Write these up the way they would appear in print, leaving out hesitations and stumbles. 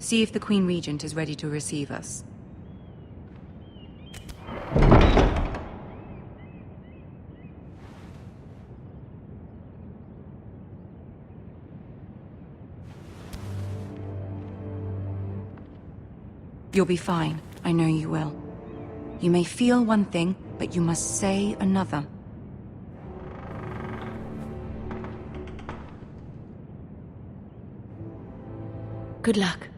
See if the Queen Regent is ready to receive us. You'll be fine. I know you will. You may feel one thing, but you must say another. Good luck.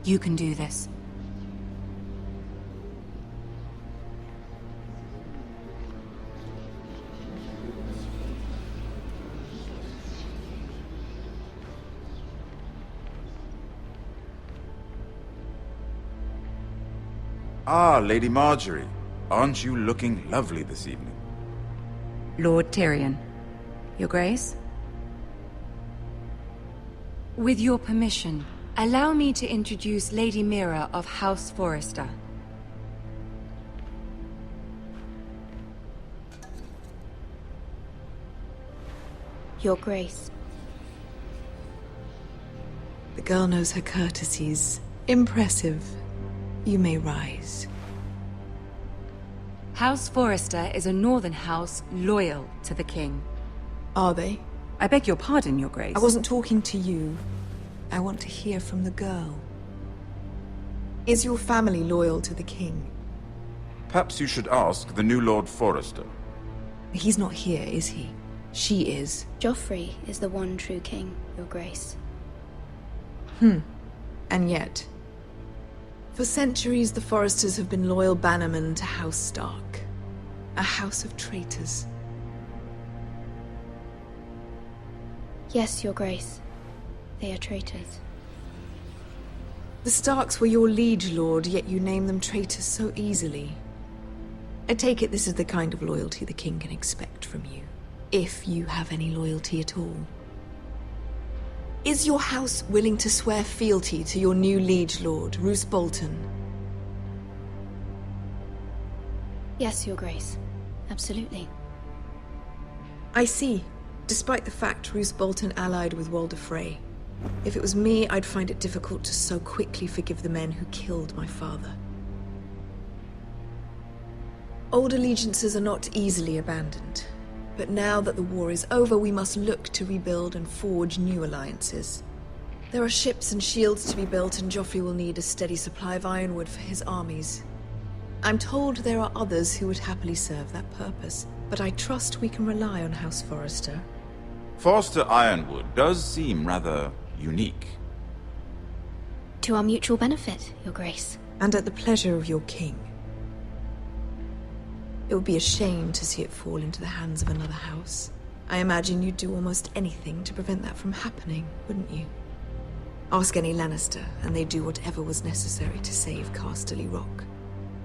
You can do this. Ah, Lady Marjorie. Aren't you looking lovely this evening? Lord Tyrion. Your Grace? With your permission, allow me to introduce Lady Mira of House Forrester. Your Grace. The girl knows her courtesies. Impressive. You may rise. House Forrester is a northern house loyal to the king. Are they? I beg your pardon, Your Grace. I wasn't talking to you. I want to hear from the girl. Is your family loyal to the king? Perhaps you should ask the new Lord Forrester. He's not here, is he? She is. Joffrey is the one true king, Your Grace. And yet... For centuries, the Forresters have been loyal bannermen to House Stark. A house of traitors. Yes, Your Grace. They are traitors. The Starks were your liege lord, yet you name them traitors so easily. I take it this is the kind of loyalty the king can expect from you. If you have any loyalty at all. Is your house willing to swear fealty to your new liege lord, Roose Bolton? Yes, Your Grace. Absolutely. I see. Despite the fact Roose Bolton allied with Walder Frey. If it was me, I'd find it difficult to so quickly forgive the men who killed my father. Old allegiances are not easily abandoned. But now that the war is over, we must look to rebuild and forge new alliances. There are ships and shields to be built, and Joffrey will need a steady supply of ironwood for his armies. I'm told there are others who would happily serve that purpose, but I trust we can rely on House Forrester. Forrester Ironwood does seem rather unique. To our mutual benefit, Your Grace. And at the pleasure of your king. It would be a shame to see it fall into the hands of another house. I imagine you'd do almost anything to prevent that from happening, wouldn't you? Ask any Lannister, and they'd do whatever was necessary to save Casterly Rock.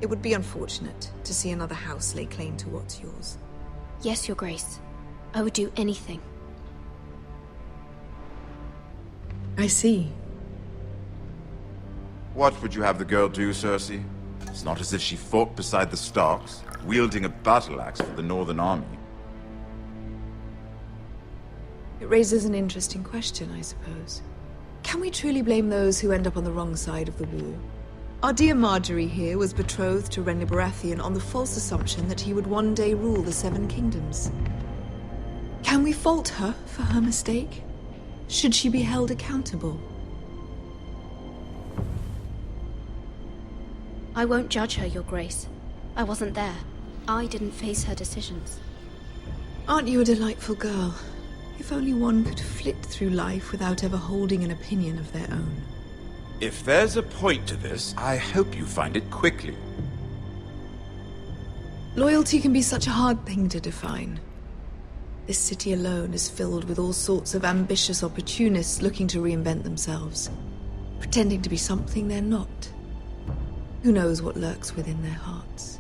It would be unfortunate to see another house lay claim to what's yours. Yes, Your Grace. I would do anything. I see. What would you have the girl do, Cersei? It's not as if she fought beside the Starks, wielding a battle axe for the Northern Army. It raises an interesting question, I suppose. Can we truly blame those who end up on the wrong side of the war? Our dear Marjorie here was betrothed to Renly Baratheon on the false assumption that he would one day rule the Seven Kingdoms. Can we fault her for her mistake? Should she be held accountable? I won't judge her, Your Grace. I wasn't there. I didn't face her decisions. Aren't you a delightful girl? If only one could flit through life without ever holding an opinion of their own. If there's a point to this, I hope you find it quickly. Loyalty can be such a hard thing to define. This city alone is filled with all sorts of ambitious opportunists looking to reinvent themselves, pretending to be something they're not. Who knows what lurks within their hearts?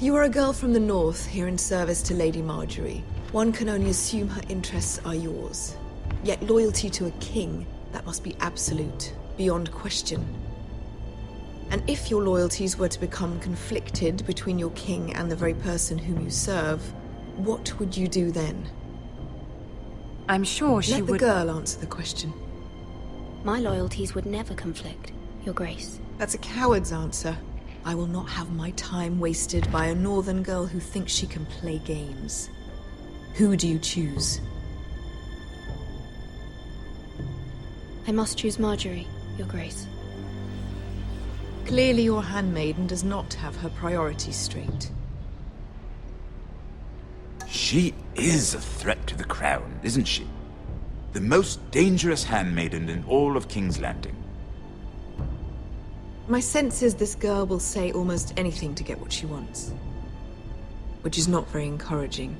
You are a girl from the north, here in service to Lady Marjorie. One can only assume her interests are yours. Yet loyalty to a king, that must be absolute, beyond question. And if your loyalties were to become conflicted between your king and the very person whom you serve, what would you do then? I'm sure she Let the would... girl answer the question. My loyalties would never conflict, Your Grace. That's a coward's answer. I will not have my time wasted by a northern girl who thinks she can play games. Who do you choose? I must choose Marjorie, Your Grace. Clearly your handmaiden does not have her priorities straight. She is a threat to the crown, isn't she? The most dangerous handmaiden in all of King's Landing. My sense is this girl will say almost anything to get what she wants. Which is not very encouraging.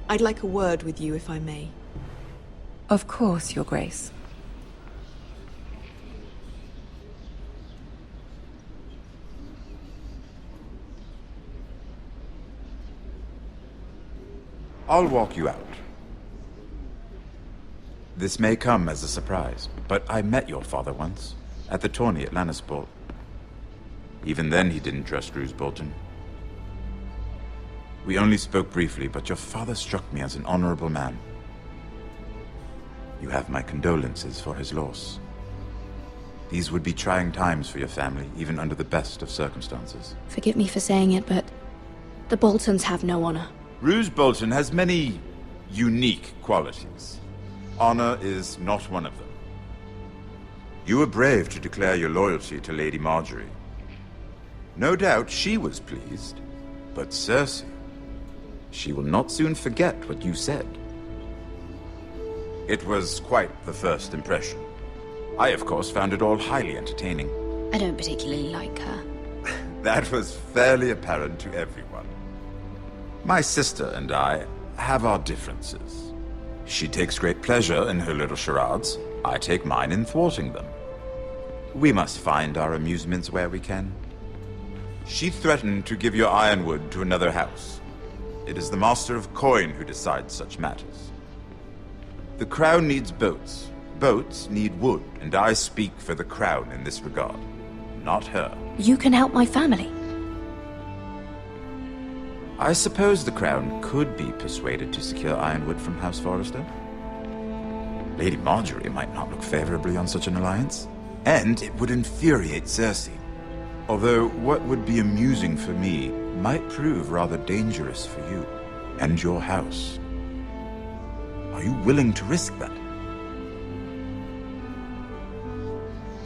I'd like a word with you, if I may. Of course, Your Grace. I'll walk you out. This may come as a surprise, but I met your father once, at the tourney at Lannisport. Even then he didn't trust Roose Bolton. We only spoke briefly, but your father struck me as an honorable man. You have my condolences for his loss. These would be trying times for your family, even under the best of circumstances. Forgive me for saying it, but the Boltons have no honor. Roose Bolton has many unique qualities. Honor is not one of them. You were brave to declare your loyalty to Lady Marjorie. No doubt she was pleased, but Cersei, she will not soon forget what you said. It was quite the first impression. I, of course, found it all highly entertaining. I don't particularly like her. That was fairly apparent to everyone. My sister and I have our differences. She takes great pleasure in her little charades. I take mine in thwarting them. We must find our amusements where we can. She threatened to give your ironwood to another house. It is the Master of Coin who decides such matters. The Crown needs boats. Boats need wood, and I speak for the Crown in this regard, not her. You can help my family. I suppose the Crown could be persuaded to secure ironwood from House Forrester. Lady Marjorie might not look favorably on such an alliance, and it would infuriate Cersei. Although what would be amusing for me might prove rather dangerous for you and your house. Are you willing to risk that?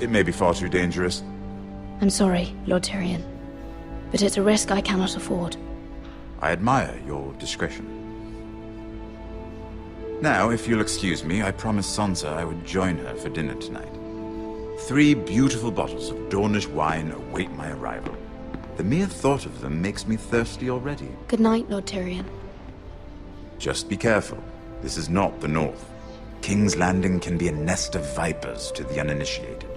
It may be far too dangerous. I'm sorry, Lord Tyrion, but it's a risk I cannot afford. I admire your discretion. Now, if you'll excuse me, I promised Sansa I would join her for dinner tonight. 3 beautiful bottles of Dornish wine await my arrival. The mere thought of them makes me thirsty already. Good night, Lord Tyrion. Just be careful. This is not the North. King's Landing can be a nest of vipers to the uninitiated.